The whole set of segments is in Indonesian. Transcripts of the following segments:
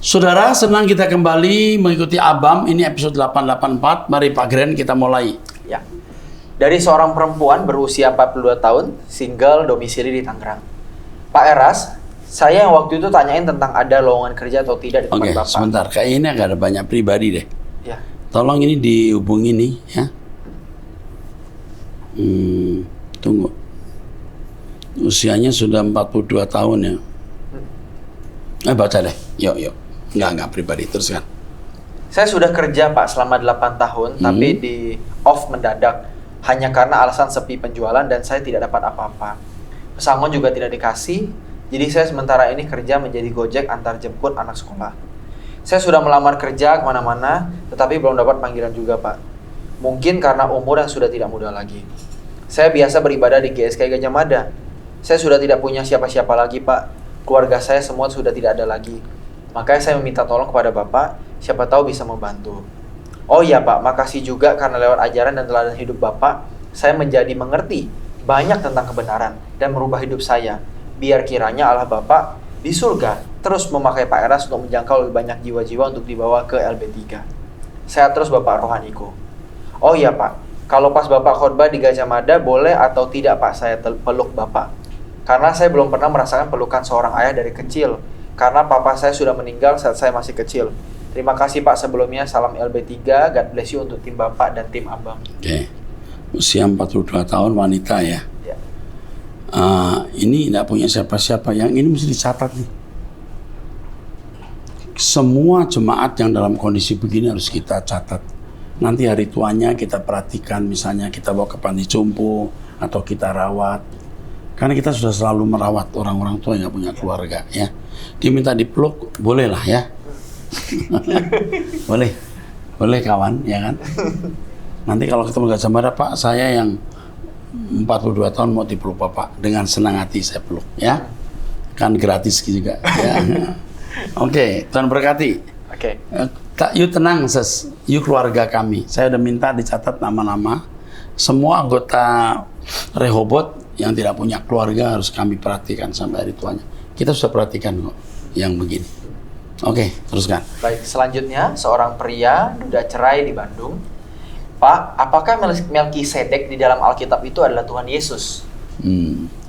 Saudara, senang kita kembali mengikuti Abam. Ini episode 884. Mari Pak Gren, kita mulai. Ya. Dari seorang perempuan berusia 42 tahun, single, domisili di Tangerang. Pak Eras, saya yang waktu itu tanyain tentang ada lowongan kerja atau tidak di tempat Oke, Bapak. sebentar. Kayak ini agak ada banyak pribadi deh. Ya. Tolong ini dihubungi nih, ya. Tunggu. Usianya sudah 42 tahun ya. Baca deh. Yuk. Enggak pribadi, terus kan. Saya sudah kerja Pak selama 8 tahun, tapi di off mendadak. Hanya karena alasan sepi penjualan dan saya tidak dapat apa-apa. Pesangon juga tidak dikasih, jadi saya sementara ini kerja menjadi gojek antar jemput anak sekolah. Saya sudah melamar kerja kemana-mana, tetapi belum dapat panggilan juga Pak. Mungkin karena umur yang sudah tidak muda lagi. Saya biasa beribadah di GSK Gajah Mada. Saya sudah tidak punya siapa-siapa lagi Pak. Keluarga saya semua sudah tidak ada lagi. Makanya saya meminta tolong kepada Bapak, siapa tahu bisa membantu. Oh iya Pak, makasih juga karena lewat ajaran dan teladan hidup Bapak, saya menjadi mengerti banyak tentang kebenaran dan merubah hidup saya. Biar kiranya Allah Bapak di surga terus memakai Pak Eras untuk menjangkau lebih banyak jiwa-jiwa untuk dibawa ke LB3. Saya terus Bapak rohaniku. Oh iya Pak, kalau pas Bapak khotbah di Gajah Mada boleh atau tidak Pak saya peluk Bapak? Karena saya belum pernah merasakan pelukan seorang ayah dari kecil. Karena papa saya sudah meninggal saat saya masih kecil. Terima kasih Pak sebelumnya. Salam LB3. God bless you untuk tim Bapak dan tim Abang. Oke. Usia 42 tahun, wanita ya. Ya. Ini tidak punya siapa-siapa. Yang ini mesti dicatat nih. Semua jemaat yang dalam kondisi begini harus kita catat. Nanti hari tuanya kita perhatikan. Misalnya kita bawa ke panti jompo atau kita rawat. Karena kita sudah selalu merawat orang-orang tua yang nggak punya keluarga, ya. Diminta dipeluk, boleh lah ya. boleh kawan, ya kan. Nanti kalau ketemu Gajah Mada, Pak, saya yang 42 tahun mau dipeluk Bapak, dengan senang hati saya peluk, ya. Kan gratis juga, ya. Oke, Tuhan berkati. Oke. Yuk tenang, yuk keluarga kami. Saya udah minta dicatat nama-nama. Semua anggota Rehobot yang tidak punya keluarga harus kami perhatikan sampai hari tuanya. Kita sudah perhatikan kok yang begini. Oke, teruskan. Baik, selanjutnya seorang pria duda cerai di Bandung. Pak, apakah Melkisedek di dalam Alkitab itu adalah Tuhan Yesus?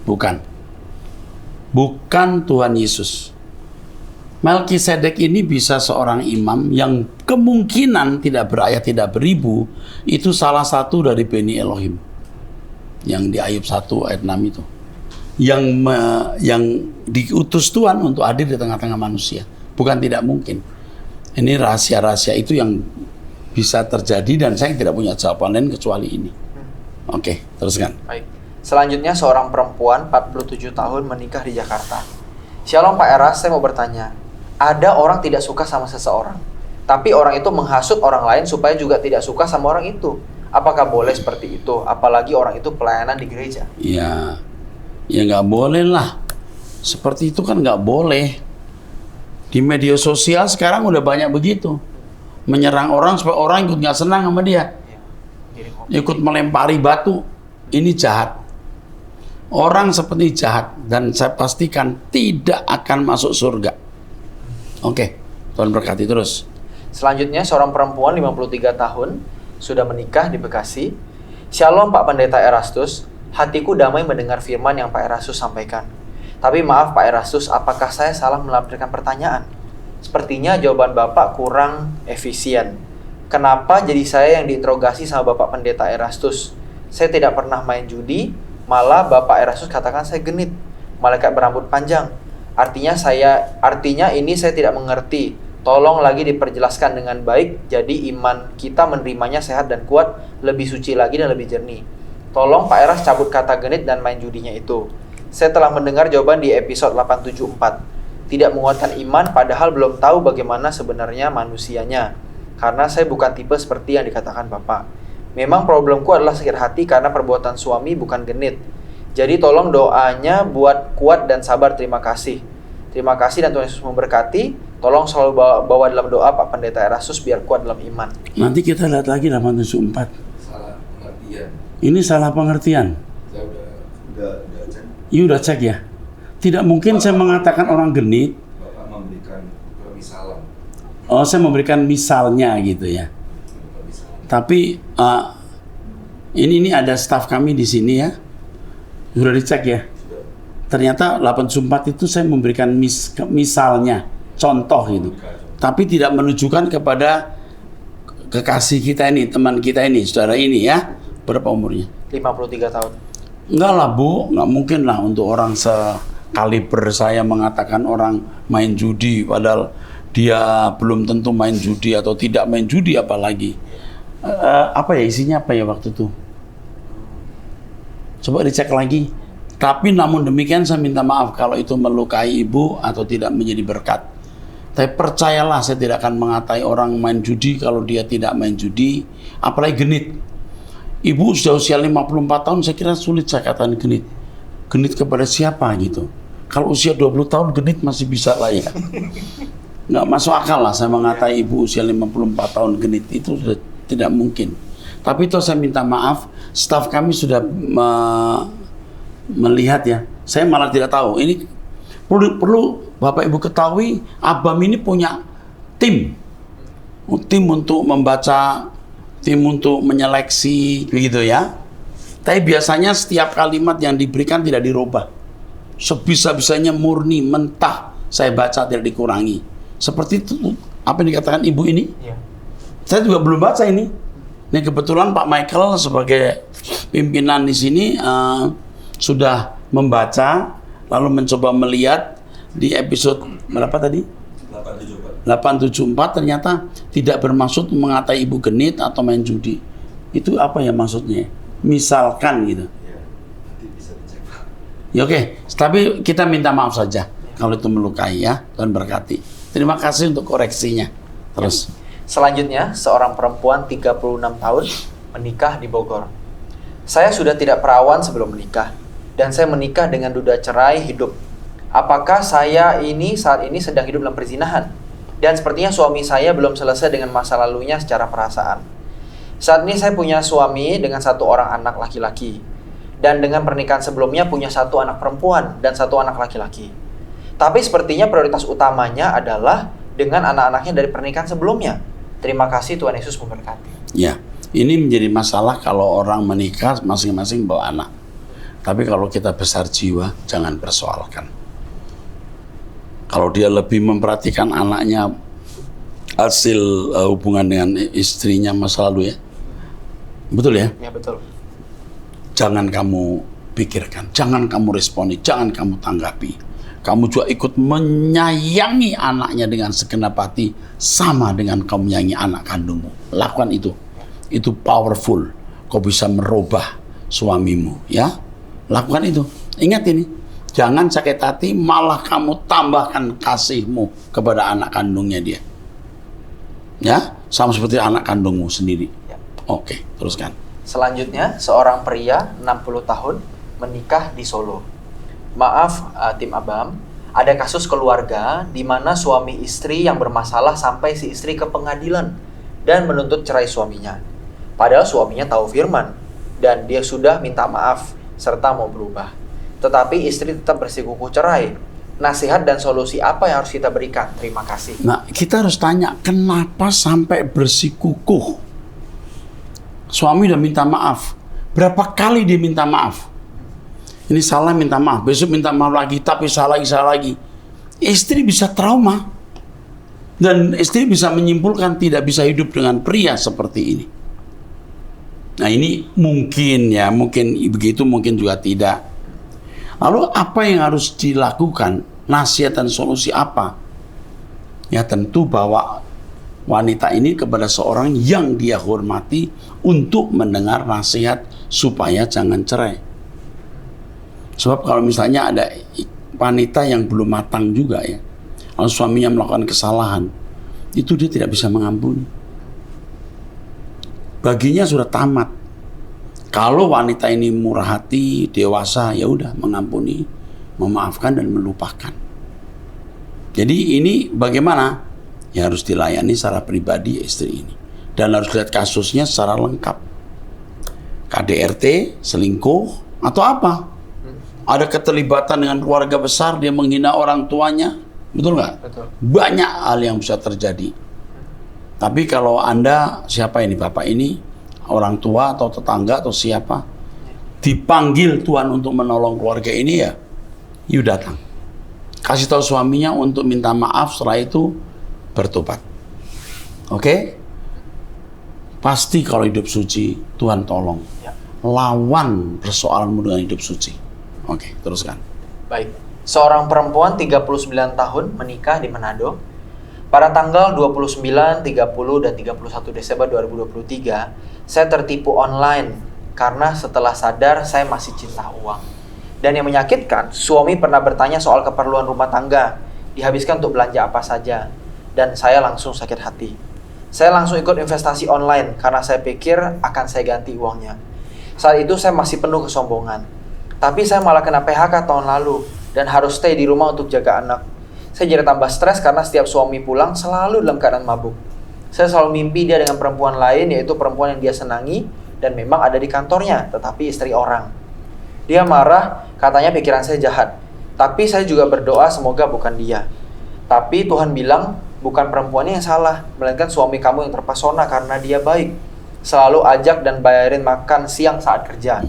Bukan. Bukan Tuhan Yesus. Melkisedek ini bisa seorang imam yang kemungkinan tidak berayah, tidak beribu. Itu salah satu dari Beni Elohim. Yang di Ayub 1 ayat 6 itu. Yang diutus Tuhan untuk hadir di tengah-tengah manusia. Bukan tidak mungkin. Ini rahasia-rahasia itu yang bisa terjadi dan saya tidak punya jawaban lain kecuali ini. Oke, teruskan. Baik. Selanjutnya seorang perempuan 47 tahun menikah di Jakarta. Shalom Pak Eras, saya mau bertanya. Ada orang tidak suka sama seseorang, tapi orang itu menghasut orang lain supaya juga tidak suka sama orang itu. Apakah boleh seperti itu? Apalagi orang itu pelayanan di gereja. Ya nggak boleh lah. Seperti itu kan nggak boleh. Di media sosial sekarang udah banyak begitu. Menyerang orang supaya orang ikut nggak senang sama dia. Ikut melempari batu. Ini jahat. Orang seperti jahat. Dan saya pastikan tidak akan masuk surga. Oke, Tuhan berkati terus. Selanjutnya seorang perempuan 53 tahun sudah menikah di Bekasi. Shalom Pak Pendeta Erastus, hatiku damai mendengar firman yang Pak Erastus sampaikan. Tapi maaf Pak Erastus, apakah saya salah melampirkan pertanyaan? Sepertinya jawaban Bapak kurang efisien. Kenapa jadi saya yang diinterogasi sama Bapak Pendeta Erastus? Saya tidak pernah main judi, malah Bapak Erastus katakan saya genit, malaikat berambut panjang. Artinya ini saya tidak mengerti. Tolong lagi diperjelaskan dengan baik, jadi iman kita menerimanya sehat dan kuat, lebih suci lagi dan lebih jernih. Tolong Pak Eras cabut kata genit dan main judinya itu. Saya telah mendengar jawaban di episode 874. Tidak menguatkan iman padahal belum tahu bagaimana sebenarnya manusianya. Karena saya bukan tipe seperti yang dikatakan Bapak. Memang problemku adalah sakit hati karena perbuatan suami bukan genit. Jadi tolong doanya buat kuat dan sabar, terima kasih. Terima kasih dan Tuhan Yesus memberkati. Tolong selalu bawa dalam doa Pak Pendeta Erastus biar kuat dalam iman. Nanti kita lihat lagi 874. Salah pengertian. Ini salah pengertian. Saya udah cek. Iya udah cek ya. Tidak mungkin saya mengatakan orang genit. Bapak memberikan Misalnya. Oh, saya memberikan misalnya gitu ya. Tapi ini ada staf kami di sini ya. Sudah dicek ya. Ternyata 8/4 itu saya memberikan misalnya, contoh gitu. Tapi tidak menunjukkan kepada kekasih kita ini, teman kita ini, saudara ini ya. Berapa umurnya? 53 tahun. Enggak lah Bu, nggak mungkin lah untuk orang sekaliber saya mengatakan orang main judi, padahal dia belum tentu main judi atau tidak main judi apalagi. Apa ya isinya apa ya waktu itu? Coba dicek lagi. Tapi namun demikian saya minta maaf kalau itu melukai ibu atau tidak menjadi berkat. Tapi percayalah saya tidak akan mengatai orang main judi kalau dia tidak main judi, apalagi genit. Ibu sudah usia 54 tahun, saya kira sulit saya katakan genit. Genit kepada siapa gitu. Kalau usia 20 tahun genit masih bisa lah ya. Nggak masuk akal lah saya mengatai ibu usia 54 tahun genit, itu sudah tidak mungkin. Tapi itu saya minta maaf, staf kami sudah melihat ya. Saya malah tidak tahu. Ini perlu Bapak Ibu ketahui, Abam ini punya tim untuk membaca, tim untuk menyeleksi, begitu ya. Tapi biasanya setiap kalimat yang diberikan tidak dirubah. Sebisa-bisanya murni, mentah, saya baca tidak dikurangi. Seperti itu apa yang dikatakan ibu ini. Iya. Saya juga belum baca ini. Ini kebetulan Pak Michael sebagai pimpinan di sini sudah membaca, lalu mencoba melihat di episode berapa tadi? 874 ternyata tidak bermaksud mengatai ibu genit atau main judi. Itu apa ya maksudnya? Misalkan gitu. Ya oke, tapi kita minta maaf saja kalau itu melukai ya, Tuhan berkati. Terima kasih untuk koreksinya. Terus. Selanjutnya, seorang perempuan 36 tahun menikah di Bogor. Saya sudah tidak perawan sebelum menikah, dan saya menikah dengan duda cerai hidup. Apakah saya ini saat ini sedang hidup dalam perzinahan? Dan sepertinya suami saya belum selesai dengan masa lalunya secara perasaan. Saat ini saya punya suami dengan 1 orang anak laki-laki. Dan dengan pernikahan sebelumnya punya 1 anak perempuan dan 1 anak laki-laki. Tapi sepertinya prioritas utamanya adalah dengan anak-anaknya dari pernikahan sebelumnya. Terima kasih, Tuhan Yesus memberkati. Ya, ini menjadi masalah kalau orang menikah masing-masing bawa anak. Tapi kalau kita besar jiwa, jangan persoalkan. Kalau dia lebih memperhatikan anaknya, hasil hubungan dengan istrinya masa lalu ya. Betul ya? Ya, betul. Jangan kamu pikirkan, jangan kamu responi, jangan kamu tanggapi. Kamu juga ikut menyayangi anaknya dengan segenap hati, sama dengan kamu menyayangi anak kandungmu. Lakukan itu. Itu powerful. Kau bisa merubah suamimu, ya. Lakukan itu. Ingat ini. Jangan sakit hati, malah kamu tambahkan kasihmu kepada anak kandungnya dia. Ya, sama seperti anak kandungmu sendiri. Ya. Oke, teruskan. Selanjutnya, seorang pria 60 tahun menikah di Solo. Maaf, tim Abam, ada kasus keluarga di mana suami istri yang bermasalah sampai si istri ke pengadilan dan menuntut cerai suaminya. Padahal suaminya tahu firman dan dia sudah minta maaf serta mau berubah. Tetapi istri tetap bersikukuh cerai. Nasihat dan solusi apa yang harus kita berikan? Terima kasih. Nah, kita harus tanya, kenapa sampai bersikukuh? Suami udah minta maaf. Berapa kali dia minta maaf? Ini salah, minta maaf. Besok minta maaf lagi, tapi salah lagi. Istri bisa trauma. Dan istri bisa menyimpulkan tidak bisa hidup dengan pria seperti ini. Nah ini mungkin ya, mungkin begitu, mungkin juga tidak. Lalu apa yang harus dilakukan? Nasihat dan solusi apa? Ya tentu bahwa wanita ini kepada seorang yang dia hormati untuk mendengar nasihat supaya jangan cerai. Sebab kalau misalnya ada wanita yang belum matang juga ya, kalau suaminya melakukan kesalahan, itu dia tidak bisa mengampuni. Baginya sudah tamat. Kalau wanita ini murah hati, dewasa, ya udah mengampuni, memaafkan dan melupakan. Jadi ini bagaimana? Ya harus dilayani secara pribadi istri ini. Dan harus lihat kasusnya secara lengkap. KDRT, selingkuh, atau apa? Ada keterlibatan dengan keluarga besar, dia menghina orang tuanya, Betul nggak? Betul. Banyak hal yang bisa terjadi. Tapi kalau Anda, siapa ini Bapak ini, orang tua atau tetangga atau siapa, dipanggil Tuhan untuk menolong keluarga ini ya, you datang. Kasih tahu suaminya untuk minta maaf, setelah itu bertobat. Oke? Pasti kalau hidup suci, Tuhan tolong. Ya. Lawan persoalanmu dengan hidup suci. Oke, teruskan. Baik. Seorang perempuan 39 tahun menikah di Manado. Pada tanggal 29, 30, dan 31 Desember 2023, saya tertipu online karena setelah sadar saya masih cinta uang. Dan yang menyakitkan, suami pernah bertanya soal keperluan rumah tangga, dihabiskan untuk belanja apa saja, dan saya langsung sakit hati. Saya langsung ikut investasi online karena saya pikir akan saya ganti uangnya. Saat itu saya masih penuh kesombongan. Tapi saya malah kena PHK tahun lalu dan harus stay di rumah untuk jaga anak. Saya jadi tambah stres karena setiap suami pulang selalu dalam keadaan mabuk. Saya selalu mimpi dia dengan perempuan lain, yaitu perempuan yang dia senangi dan memang ada di kantornya, tetapi istri orang. Dia marah, katanya pikiran saya jahat. Tapi saya juga berdoa semoga bukan dia. Tapi Tuhan bilang bukan perempuannya yang salah, melainkan suami kamu yang terpesona karena dia baik. Selalu ajak dan bayarin makan siang saat kerja.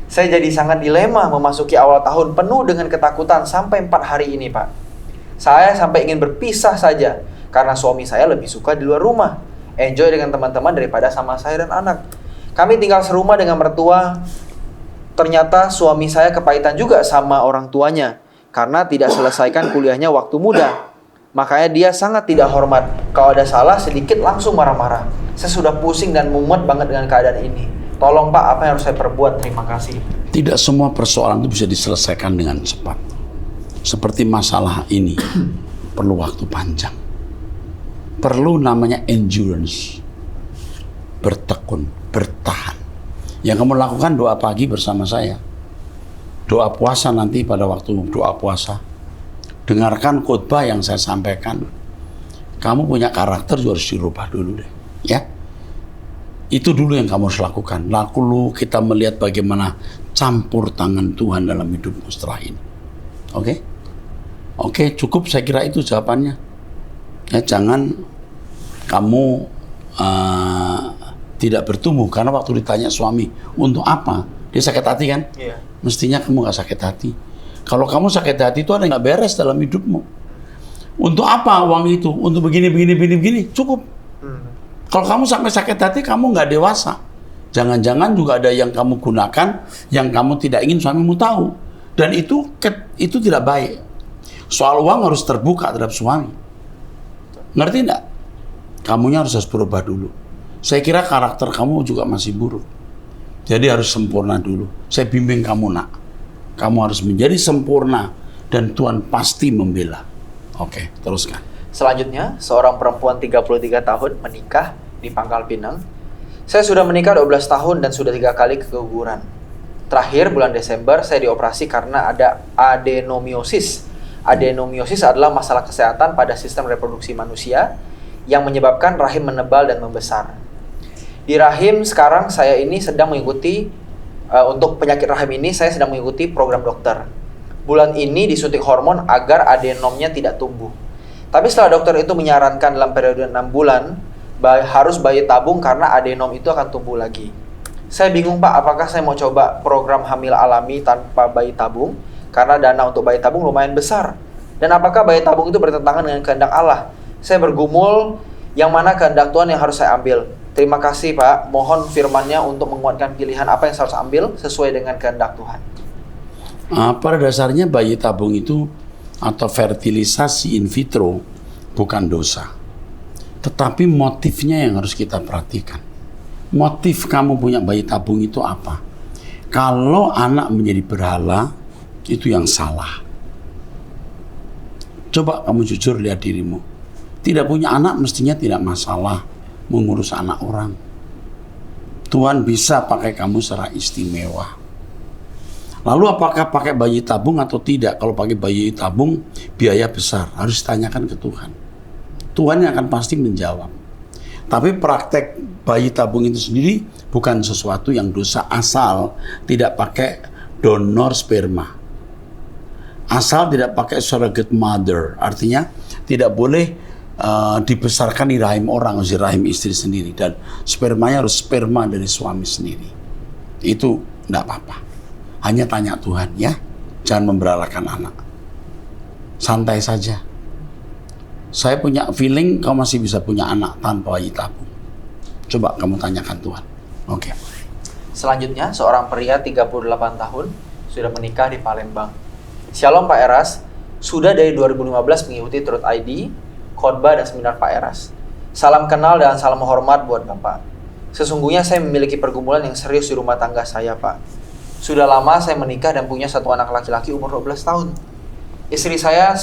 Saya jadi sangat dilema memasuki awal tahun penuh dengan ketakutan sampai 4 hari ini, Pak. Saya sampai ingin berpisah saja karena suami saya lebih suka di luar rumah, enjoy dengan teman-teman daripada sama saya dan anak. Kami tinggal serumah dengan mertua. Ternyata suami saya kepahitan juga sama orang tuanya karena tidak selesaikan kuliahnya waktu muda. Makanya dia sangat tidak hormat. Kalau ada salah sedikit langsung marah-marah. Saya sudah pusing dan mumet banget dengan keadaan ini. Tolong Pak, apa yang harus saya perbuat? Terima kasih. Tidak semua persoalan itu bisa diselesaikan dengan cepat. Seperti masalah ini, perlu waktu panjang. Perlu namanya endurance. Bertekun, bertahan. Yang kamu lakukan doa pagi bersama saya. Doa puasa nanti pada waktu doa puasa. Dengarkan khotbah yang saya sampaikan. Kamu punya karakter juga harus dirubah dulu deh. Ya. Itu dulu yang kamu harus lakukan. Lalu kita melihat bagaimana campur tangan Tuhan dalam hidupmu setelah ini. Oke? Oke, cukup saya kira itu jawabannya. Ya, jangan kamu tidak bertumbuh karena waktu ditanya suami, untuk apa? Dia sakit hati kan? Iya. Mestinya kamu gak sakit hati. Kalau kamu sakit hati itu ada yang gak beres dalam hidupmu. Untuk apa uang itu? Untuk begini, cukup. Kalau kamu sampai sakit hati, kamu gak dewasa. Jangan-jangan juga ada yang kamu gunakan, yang kamu tidak ingin suamimu tahu. Dan itu tidak baik. Soal uang harus terbuka terhadap suami. Ngerti enggak? Kamunya harus berubah dulu. Saya kira karakter kamu juga masih buruk. Jadi harus sempurna dulu. Saya bimbing kamu, nak. Kamu harus menjadi sempurna dan Tuhan pasti membela. Oke, teruskan. Selanjutnya, seorang perempuan 33 tahun menikah di Pangkal Pinang. Saya sudah menikah 12 tahun dan sudah 3 kali keguguran. Terakhir bulan Desember saya dioperasi karena ada adenomiosis. Adenomiosis adalah masalah kesehatan pada sistem reproduksi manusia yang menyebabkan rahim menebal dan membesar. Di rahim sekarang saya ini sedang mengikuti, untuk penyakit rahim ini saya sedang mengikuti program dokter. Bulan ini disuntik hormon agar adenomnya tidak tumbuh. Tapi setelah dokter itu menyarankan dalam periode 6 bulan, harus bayi tabung karena adenom itu akan tumbuh lagi. Saya bingung Pak, apakah saya mau coba program hamil alami tanpa bayi tabung? Karena dana untuk bayi tabung lumayan besar. Dan apakah bayi tabung itu bertentangan dengan kehendak Allah? Saya bergumul, yang mana kehendak Tuhan yang harus saya ambil. Terima kasih Pak, mohon firman-Nya untuk menguatkan pilihan apa yang saya harus ambil sesuai dengan kehendak Tuhan. Pada dasarnya bayi tabung itu atau fertilisasi in vitro bukan dosa. Tetapi motifnya yang harus kita perhatikan. Motif kamu punya bayi tabung itu apa? Kalau anak menjadi berhala, itu yang salah. Coba kamu jujur lihat dirimu. Tidak punya anak mestinya tidak masalah mengurus anak orang. Tuhan bisa pakai kamu secara istimewa. Lalu apakah pakai bayi tabung atau tidak? Kalau pakai bayi tabung biaya besar, harus ditanyakan ke Tuhan. Tuhan yang akan pasti menjawab. Tapi praktek bayi tabung itu sendiri bukan sesuatu yang dosa asal tidak pakai donor sperma. Asal tidak pakai surrogate mother, artinya tidak boleh dibesarkan di rahim orang, di rahim istri sendiri, dan spermanya harus sperma dari suami sendiri. Itu enggak apa-apa. Hanya tanya Tuhan ya, jangan memberalakan anak. Santai saja. Saya punya feeling kau masih bisa punya anak tanpa bayi tabung. Coba kamu tanyakan Tuhan. Oke. Selanjutnya, seorang pria 38 tahun sudah menikah di Palembang. Shalom Pak Eras, sudah dari 2015 mengikuti Truth ID, khotbah dan seminar Pak Eras. Salam kenal dan salam hormat buat Bapak. Sesungguhnya saya memiliki pergumulan yang serius di rumah tangga saya, Pak. Sudah lama saya menikah dan punya satu anak laki-laki umur 12 tahun. Istri saya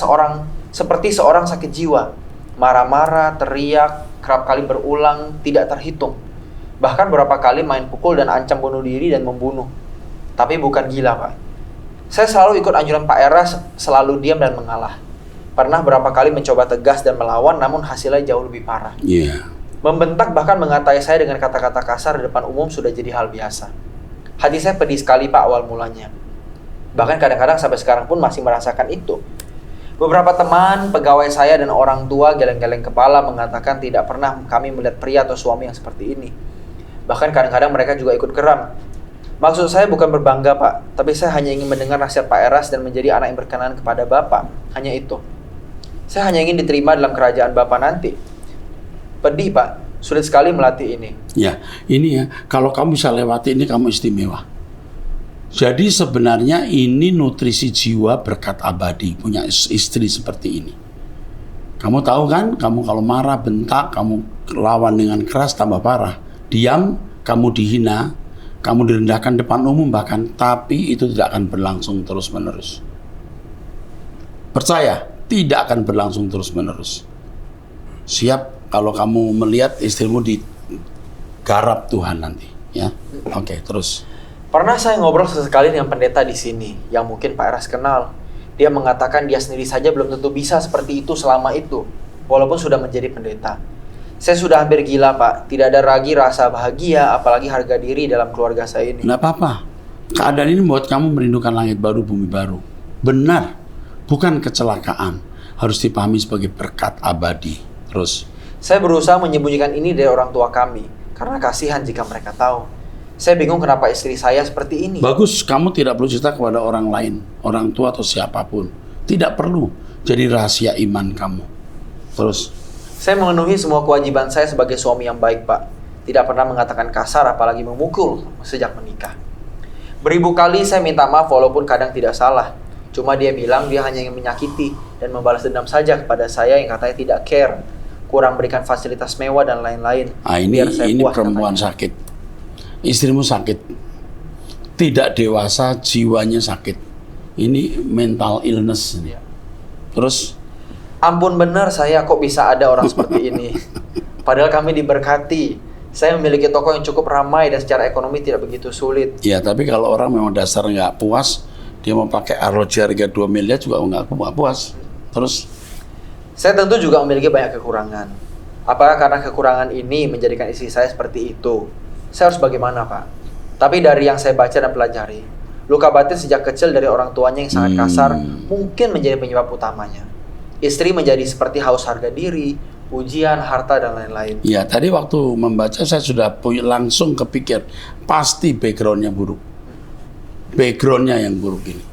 seperti seorang sakit jiwa, marah-marah, teriak, kerap kali berulang, tidak terhitung. Bahkan beberapa kali main pukul dan ancam bunuh diri dan membunuh. Tapi bukan gila, Pak. Saya selalu ikut anjuran Pak Eras, selalu diam dan mengalah. Pernah berapa kali mencoba tegas dan melawan, namun hasilnya jauh lebih parah. Membentak bahkan mengatai saya dengan kata-kata kasar di depan umum sudah jadi hal biasa. Hati saya pedih sekali, Pak, awal mulanya. Bahkan kadang-kadang sampai sekarang pun masih merasakan itu. Beberapa teman, pegawai saya dan orang tua geleng-geleng kepala mengatakan tidak pernah kami melihat pria atau suami yang seperti ini. Bahkan kadang-kadang mereka juga ikut geram. Maksud saya bukan berbangga, Pak, tapi saya hanya ingin mendengar nasihat Pak Eras dan menjadi anak yang berkenan kepada Bapak. Hanya itu. Saya hanya ingin diterima dalam kerajaan Bapak nanti. Pedih, Pak. Sulit sekali melatih ini. Ya, ini ya. Kalau kamu bisa lewati ini, kamu istimewa. Jadi sebenarnya ini nutrisi jiwa berkat abadi, punya istri seperti ini. Kamu tahu kan, kamu kalau marah, bentak, kamu lawan dengan keras tambah parah. Diam, kamu dihina, kamu direndahkan depan umum bahkan, tapi itu tidak akan berlangsung terus-menerus. Percaya, tidak akan berlangsung terus-menerus. Siap kalau kamu melihat istrimu digarap Tuhan nanti, ya. Oke, terus. Pernah saya ngobrol sesekali dengan pendeta di sini, yang mungkin Pak Eras kenal. Dia mengatakan dia sendiri saja belum tentu bisa seperti itu selama itu, walaupun sudah menjadi pendeta. Saya sudah hampir gila, Pak. Tidak ada lagi rasa bahagia, apalagi harga diri dalam keluarga saya ini. Nggak apa-apa. Keadaan ini membuat kamu merindukan langit baru, bumi baru. Benar. Bukan kecelakaan. Harus dipahami sebagai berkat abadi. Terus. Saya berusaha menyembunyikan ini dari orang tua kami, karena kasihan jika mereka tahu. Saya bingung kenapa istri saya seperti ini. Bagus, kamu tidak perlu cerita kepada orang lain, orang tua atau siapapun. Tidak perlu. Jadi rahasia iman kamu. Terus. Saya memenuhi semua kewajiban saya sebagai suami yang baik, Pak. Tidak pernah mengatakan kasar, apalagi memukul sejak menikah. Beribu kali saya minta maaf walaupun kadang tidak salah. Cuma dia bilang dia hanya ingin menyakiti dan membalas dendam saja kepada saya yang katanya tidak care. Kurang berikan fasilitas mewah dan lain-lain. Ini perempuan katanya sakit. Istrimu sakit, tidak dewasa, jiwanya sakit. Ini mental illness. Terus? Ampun benar saya kok bisa ada orang seperti ini. Padahal kami diberkati. Saya memiliki toko yang cukup ramai dan secara ekonomi tidak begitu sulit. Ya, tapi kalau orang memang dasar nggak puas, dia mau pakai arloji harga 2 miliar juga nggak puas. Terus? Saya tentu juga memiliki banyak kekurangan. Apakah karena kekurangan ini menjadikan istri saya seperti itu? Saya harus bagaimana, Pak? Tapi dari yang saya baca dan pelajari, luka batin sejak kecil dari orang tuanya yang sangat kasar mungkin menjadi penyebab utamanya. Istri menjadi seperti haus harga diri, ujian, harta, dan lain-lain. Ya, tadi waktu membaca saya sudah langsung kepikir, pasti backgroundnya buruk. Backgroundnya yang buruk ini.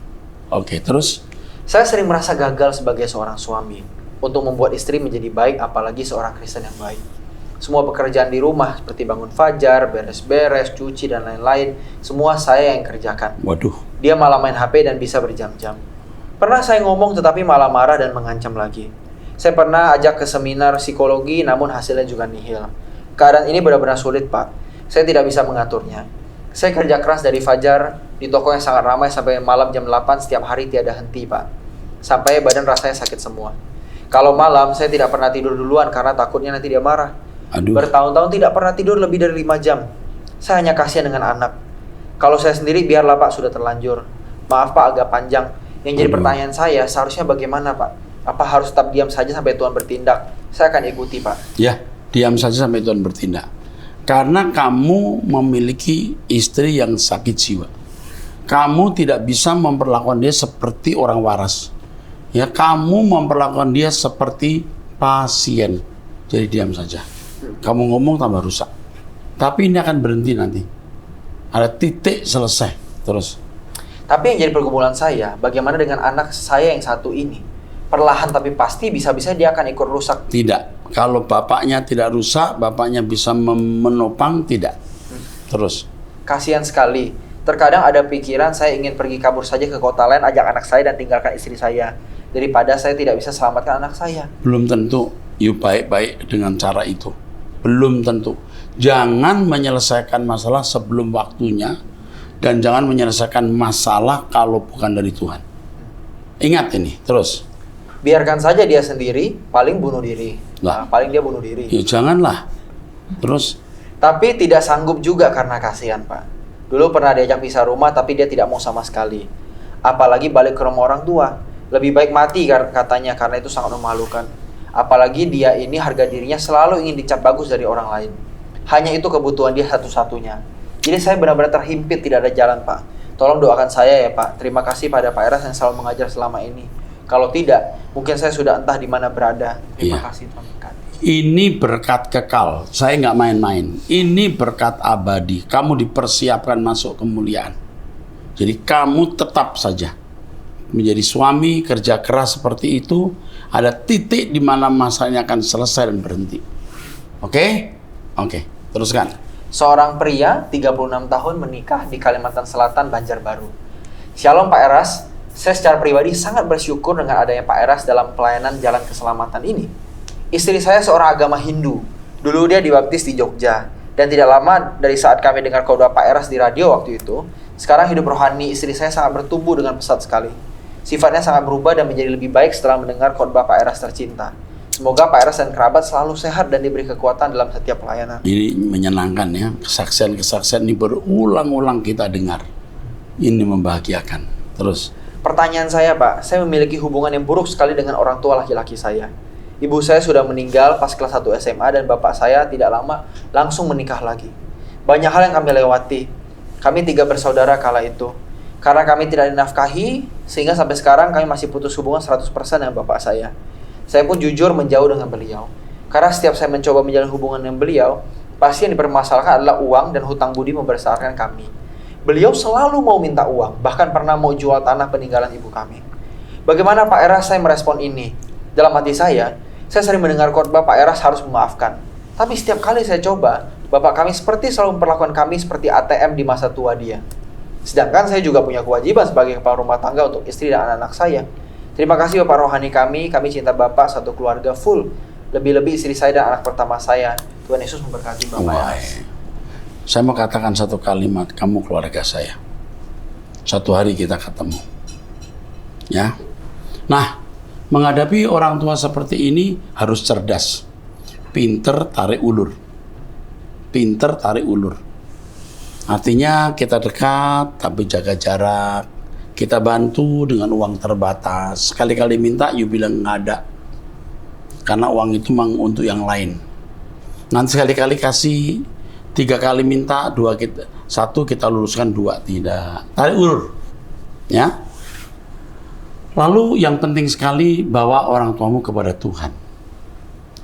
Oke, terus? Saya sering merasa gagal sebagai seorang suami untuk membuat istri menjadi baik, apalagi seorang Kristen yang baik. Semua pekerjaan di rumah seperti bangun fajar, beres-beres, cuci, dan lain-lain, semua saya yang kerjakan. Waduh. Dia malah main HP dan bisa berjam-jam. Pernah saya ngomong tetapi malah marah dan mengancam lagi. Saya pernah ajak ke seminar psikologi namun hasilnya juga nihil. Keadaan ini benar-benar sulit, Pak. Saya tidak bisa mengaturnya. Saya kerja keras dari fajar di toko yang sangat ramai sampai malam jam 8 setiap hari tiada henti, Pak. Sampai badan rasanya sakit semua. Kalau malam saya tidak pernah tidur duluan karena takutnya nanti dia marah. Aduh. Bertahun-tahun tidak pernah tidur lebih dari 5 jam. Saya hanya kasihan dengan anak. Kalau saya sendiri biarlah, Pak, sudah terlanjur. Maaf, Pak, agak panjang. Yang jadi pertanyaan saya, seharusnya bagaimana, Pak? Apa harus tetap diam saja sampai Tuhan bertindak? Saya akan ikuti, Pak. Ya, diam saja sampai Tuhan bertindak. Karena kamu memiliki istri yang sakit jiwa. Kamu tidak bisa memperlakukan dia seperti orang waras. Ya, kamu memperlakukan dia seperti pasien. Jadi diam saja. Kamu ngomong tambah rusak. Tapi ini akan berhenti nanti. Ada titik selesai. Terus. Tapi yang jadi pergumulan saya, bagaimana dengan anak saya yang satu ini? Perlahan tapi pasti bisa-bisa dia akan ikut rusak. Tidak. Kalau bapaknya tidak rusak, bapaknya bisa menopang, tidak. Terus. Kasihan sekali. Terkadang ada pikiran saya ingin pergi kabur saja ke kota lain, ajak anak saya dan tinggalkan istri saya. Daripada saya tidak bisa selamatkan anak saya. Belum tentu you baik-baik dengan cara itu. Belum tentu. Jangan menyelesaikan masalah sebelum waktunya. Dan jangan menyelesaikan masalah kalau bukan dari Tuhan. Ingat ini, terus. Biarkan saja dia sendiri, paling bunuh diri. Lah. Paling dia bunuh diri. Ya janganlah. Terus. Tapi tidak sanggup juga karena kasihan, Pak. Dulu pernah diajak pisah rumah tapi dia tidak mau sama sekali. Apalagi balik ke rumah orang tua. Lebih baik mati katanya karena itu sangat memalukan. Apalagi dia ini harga dirinya selalu ingin dicap bagus dari orang lain. Hanya itu kebutuhan dia satu-satunya. Jadi saya benar-benar terhimpit, tidak ada jalan, Pak. Tolong doakan saya ya, Pak. Terima kasih pada Pak Eras yang selalu mengajar selama ini. Kalau tidak, mungkin saya sudah entah di mana berada. Terima kasih, Tuhan. Ini berkat kekal. Saya nggak main-main. Ini berkat abadi. Kamu dipersiapkan masuk kemuliaan. Jadi kamu tetap saja menjadi suami, kerja keras seperti itu. Ada titik di mana masanya akan selesai dan berhenti. Oke? Oke. Teruskan. Seorang pria 36 tahun menikah di Kalimantan Selatan, Banjarbaru. Shalom Pak Eras, saya secara pribadi sangat bersyukur dengan adanya Pak Eras dalam pelayanan Jalan Keselamatan ini. Istri saya seorang agama Hindu. Dulu dia dibaptis di Jogja. Dan tidak lama dari saat kami dengar khotbah Pak Eras di radio waktu itu, sekarang hidup rohani istri saya sangat bertumbuh dengan pesat sekali. Sifatnya sangat berubah dan menjadi lebih baik setelah mendengar khotbah Pak Eras tercinta. Semoga Pak Eras dan kerabat selalu sehat dan diberi kekuatan dalam setiap pelayanan. Ini menyenangkan ya, kesaksian-kesaksian ini berulang-ulang kita dengar. Ini membahagiakan. Terus. Pertanyaan saya, Pak, saya memiliki hubungan yang buruk sekali dengan orang tua laki-laki saya. Ibu saya sudah meninggal pas kelas 1 SMA dan bapak saya tidak lama langsung menikah lagi. Banyak hal yang kami lewati. Kami 3 bersaudara kala itu. Karena kami tidak dinafkahi, sehingga sampai sekarang kami masih putus hubungan 100% dengan bapak saya. Saya pun jujur menjauh dengan beliau. Karena setiap saya mencoba menjalin hubungan dengan beliau, pasti yang dipermasalahkan adalah uang dan hutang budi membesarkan kami. Beliau selalu mau minta uang, bahkan pernah mau jual tanah peninggalan ibu kami. Bagaimana Pak Eras saya merespon ini? Dalam hati saya sering mendengar khotbah Pak Eras harus memaafkan. Tapi setiap kali saya coba, bapak kami seperti selalu memperlakukan kami seperti ATM di masa tua dia. Sedangkan saya juga punya kewajiban sebagai kepala rumah tangga untuk istri dan anak-anak saya. Terima kasih Bapak rohani kami cinta Bapak satu keluarga full. Lebih-lebih istri saya dan anak pertama saya. Tuhan Yesus memberkati Bapak Eras. Saya mau katakan satu kalimat, kamu keluarga saya. Satu hari kita ketemu. Ya. Nah, menghadapi orang tua seperti ini harus cerdas. Pinter tarik ulur. Pinter tarik ulur. Artinya kita dekat tapi jaga jarak. Kita bantu dengan uang terbatas. Sekali-kali minta, you bilang nggak ada. Karena uang itu memang untuk yang lain. Nanti sekali-kali kasih 3 kali minta, 1 kita luluskan, 2 tidak. Tarik ulur. Ya. Lalu yang penting sekali, bawa orang tuamu kepada Tuhan.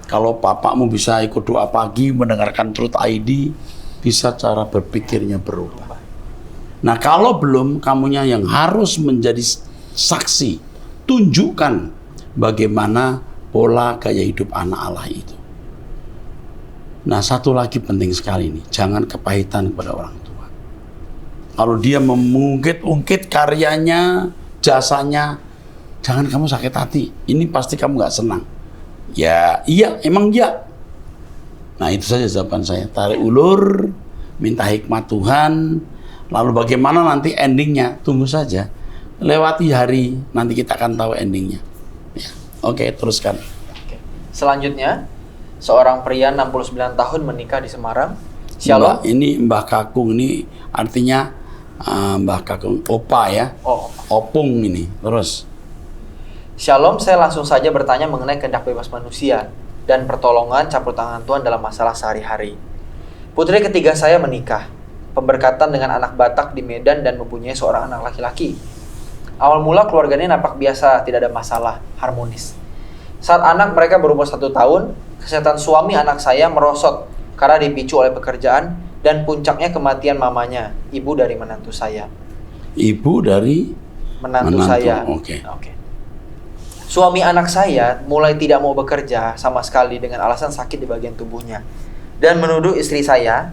Kalau bapakmu bisa ikut doa pagi, mendengarkan Truth ID, bisa cara berpikirnya berubah. Nah kalau belum, kamunya yang harus menjadi saksi. Tunjukkan bagaimana pola gaya hidup anak Allah itu. Nah satu lagi penting sekali nih, jangan kepahitan kepada orang tua. Kalau dia mengungkit-ungkit karyanya, jasanya, jangan kamu sakit hati. Ini pasti kamu gak senang. Ya iya, emang iya. Nah itu saja jawaban saya. Tarik ulur, minta hikmat Tuhan. Lalu bagaimana nanti endingnya? Tunggu saja. Lewati hari, nanti kita akan tahu endingnya. Ya. Oke, teruskan. Selanjutnya, seorang pria 69 tahun menikah di Semarang. Shalom. Mbah Kakung ini artinya Mbah Kakung, opa ya. Opung ini. Terus. Shalom, saya langsung saja bertanya mengenai kehendak bebas manusia dan pertolongan campur tangan Tuhan dalam masalah sehari-hari. Putri ketiga saya menikah. pemberkatan dengan anak Batak di Medan dan mempunyai seorang anak laki-laki. Awal mula keluarganya nampak biasa, tidak ada masalah, harmonis. Saat anak mereka berumur 1 tahun, kesehatan suami anak saya merosot karena dipicu oleh pekerjaan dan puncaknya kematian mamanya, ibu dari menantu saya. Ibu dari Menantu saya. Oke. Suami anak saya mulai tidak mau bekerja sama sekali dengan alasan sakit di bagian tubuhnya dan menuduh istrinya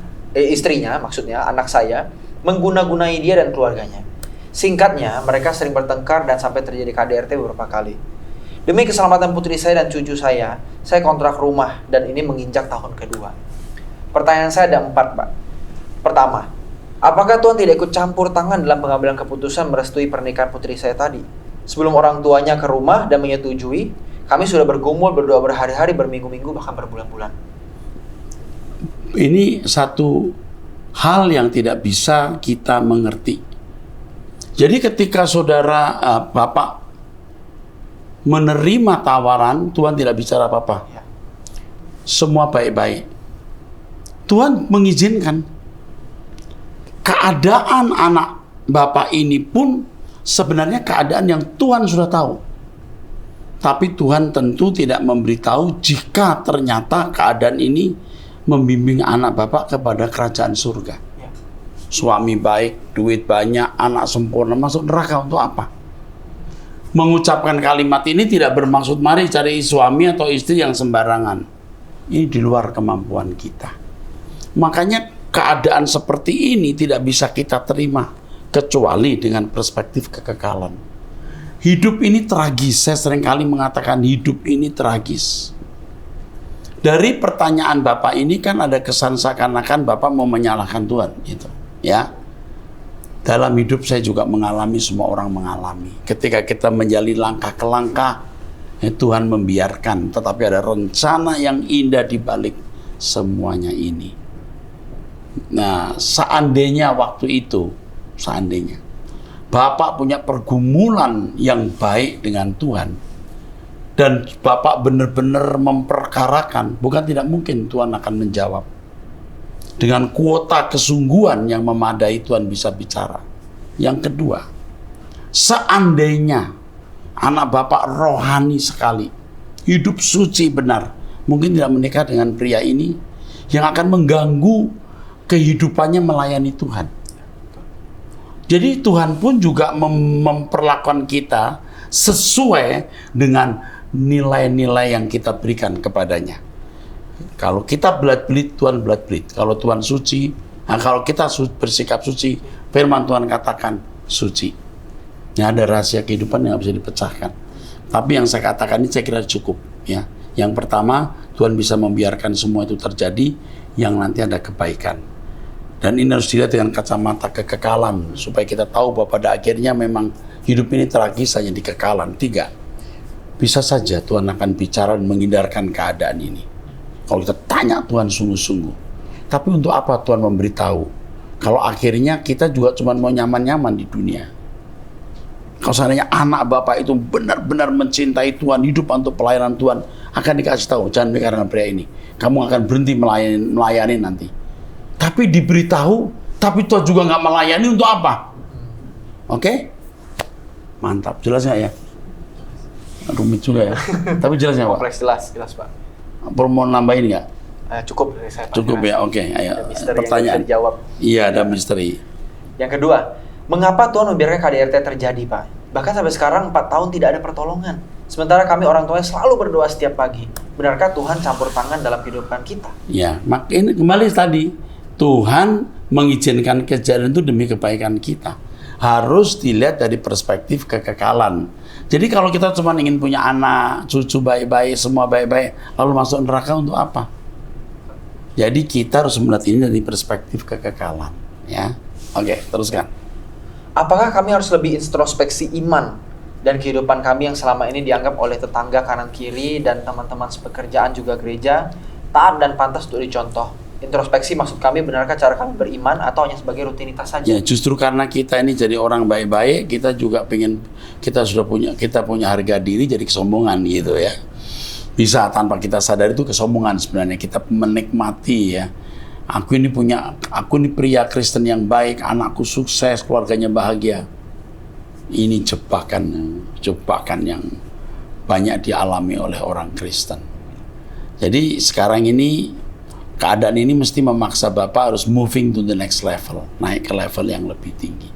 maksudnya anak saya mengguna-gunai dia dan keluarganya. Singkatnya, mereka sering bertengkar dan sampai terjadi KDRT beberapa kali. Demi keselamatan putri saya dan cucu saya kontrak rumah dan ini menginjak tahun kedua. Pertanyaan saya ada 4, Pak. Pertama, apakah Tuhan tidak ikut campur tangan dalam pengambilan keputusan merestui pernikahan putri saya tadi? Sebelum orang tuanya ke rumah dan menyetujui, kami sudah bergumul, berdoa berhari-hari, berminggu-minggu, bahkan berbulan-bulan. Ini satu hal yang tidak bisa kita mengerti. Jadi ketika saudara Bapak menerima tawaran, Tuhan tidak bicara apa-apa. Ya. Semua baik-baik. Tuhan mengizinkan. Keadaan anak Bapak ini pun sebenarnya keadaan yang Tuhan sudah tahu. Tapi Tuhan tentu tidak memberitahu jika ternyata keadaan ini membimbing anak Bapak kepada kerajaan surga. Ya. Suami baik, duit banyak, anak sempurna, masuk neraka untuk apa? Mengucapkan kalimat ini tidak bermaksud mari cari suami atau istri yang sembarangan. Ini di luar kemampuan kita. Makanya keadaan seperti ini tidak bisa kita terima kecuali dengan perspektif kekekalan. Hidup ini tragis. Saya seringkali mengatakan hidup ini tragis. Dari pertanyaan Bapak ini kan ada kesan seakan-akan Bapak mau menyalahkan Tuhan, gitu. Ya. Dalam hidup saya juga mengalami, semua orang mengalami. Ketika kita menjalin langkah ke langkah, Tuhan membiarkan, tetapi ada rencana yang indah di balik semuanya ini. Nah, seandainya waktu itu, Bapak punya pergumulan yang baik dengan Tuhan, dan Bapak benar-benar memperkarakan, bukan tidak mungkin Tuhan akan menjawab. Dengan kuota kesungguhan yang memadai Tuhan bisa bicara. Yang kedua, seandainya anak Bapak rohani sekali, hidup suci benar, mungkin tidak menikah dengan pria ini yang akan mengganggu kehidupannya melayani Tuhan. Jadi Tuhan pun juga memperlakukan kita sesuai dengan nilai-nilai yang kita berikan kepadanya. Kalau kita belat-belit, Tuhan belat-belit. Kalau Tuhan suci, kalau kita bersikap suci, firman Tuhan katakan suci. Ini ada rahasia kehidupan yang bisa dipecahkan. Tapi yang saya katakan ini saya kira cukup. Ya. Yang pertama, Tuhan bisa membiarkan semua itu terjadi, yang nanti ada kebaikan. Dan ini harus dilihat dengan kacamata kekekalan, supaya kita tahu bahwa pada akhirnya memang hidup ini tragis hanya di kekekalan. 3, bisa saja Tuhan akan bicara dan menghindarkan keadaan ini. Kalau kita tanya Tuhan sungguh-sungguh. Tapi untuk apa Tuhan memberitahu? Kalau akhirnya kita juga cuma mau nyaman-nyaman di dunia. Kalau seandainya anak Bapak itu benar-benar mencintai Tuhan, hidup untuk pelayanan Tuhan, akan dikasih tahu, jangan menikah dengan pria ini. Kamu akan berhenti melayani nanti. Tapi diberitahu, tapi Tuhan juga nggak melayani untuk apa? Oke? Mantap, jelas nggak ya? Rumit juga ya. Tapi jelas nggak Pak? Kompleks, jelas Pak. Perlu mau nambahin nggak? Cukup dari saya Pak. Cukup ya, oke. Ayo, pertanyaan. Jawab. Iya, ada misteri. Yang kedua, mengapa Tuhan membiarkan KDRT terjadi Pak? Bahkan sampai sekarang 4 tahun tidak ada pertolongan. Sementara kami orang tuanya selalu berdoa setiap pagi. Benarkah Tuhan campur tangan dalam kehidupan kita? Ya, makanya kembali tadi. Tuhan mengizinkan kejadian itu demi kebaikan kita. Harus dilihat dari perspektif kekekalan. Jadi kalau kita cuma ingin punya anak, cucu baik-baik, semua baik-baik, lalu masuk neraka untuk apa? Jadi kita harus melihat ini dari perspektif kekekalan. Ya, oke, teruskan. Apakah kami harus lebih introspeksi iman dan kehidupan kami yang selama ini dianggap oleh tetangga kanan kiri dan teman-teman sepekerjaan juga gereja taat dan pantas untuk dicontoh? Introspeksi maksud kami, benarkah cara kami beriman atau hanya sebagai rutinitas saja? Ya, justru karena kita ini jadi orang baik-baik, kita juga pengen, kita punya harga diri, jadi kesombongan gitu ya. Bisa tanpa kita sadar itu kesombongan sebenarnya. Kita menikmati ya Aku ini pria Kristen yang baik, anakku sukses, keluarganya bahagia. Ini jebakan yang banyak dialami oleh orang Kristen. Jadi sekarang ini keadaan ini mesti memaksa Bapak harus moving to the next level, naik ke level yang lebih tinggi.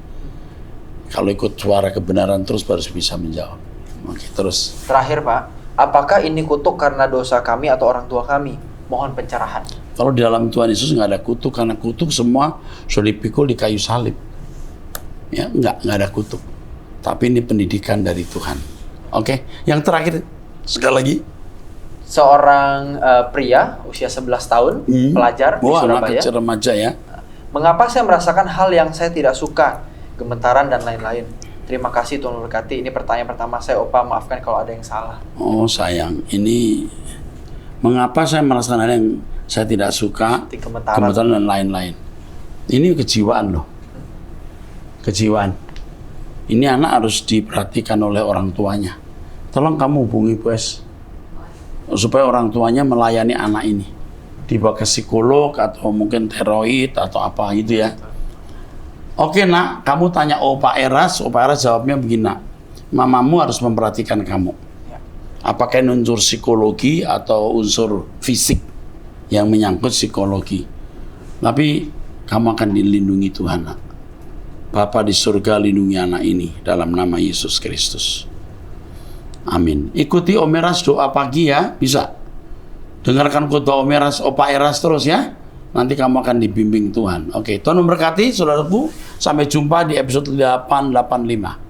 Kalau ikut suara kebenaran terus baru bisa menjawab. Oke, terus. Terakhir Pak, apakah ini kutuk karena dosa kami atau orang tua kami? Mohon pencerahan. Kalau di dalam Tuhan Yesus nggak ada kutuk, karena kutuk semua sudah dipikul di kayu salib. Ya, nggak ada kutuk. Tapi ini pendidikan dari Tuhan. Oke, yang terakhir sekali lagi. Seorang pria usia 11 tahun, pelajar di Surabaya. Anak Surabaya. kecil remaja ya. Mengapa saya merasakan hal yang saya tidak suka, gemetaran dan lain-lain? Terima kasih Tuhan memberkati. Ini pertanyaan pertama saya, Opa, maafkan kalau ada yang salah. Oh sayang, ini mengapa saya merasakan hal yang saya tidak suka, Seperti gemetaran dan lain-lain. Ini kejiwaan loh, kejiwaan. Ini anak harus diperhatikan oleh orang tuanya. Tolong kamu hubungi Bu Es, supaya orang tuanya melayani anak ini. Dibawa ke psikolog atau mungkin teroid atau apa gitu ya. Oke nak, kamu tanya Opa Eras jawabnya begini nak. Mamamu harus memperhatikan kamu. Apakah ini unsur psikologi atau unsur fisik yang menyangkut psikologi. Tapi kamu akan dilindungi Tuhan nak. Bapa di surga lindungi anak ini dalam nama Yesus Kristus. Amin. Ikuti Om Eras doa pagi ya, bisa. Dengarkan khotbah Om Eras, Opa Eras terus ya. Nanti kamu akan dibimbing Tuhan. Oke, Tuhan memberkati saudaraku. Sampai jumpa di episode 885.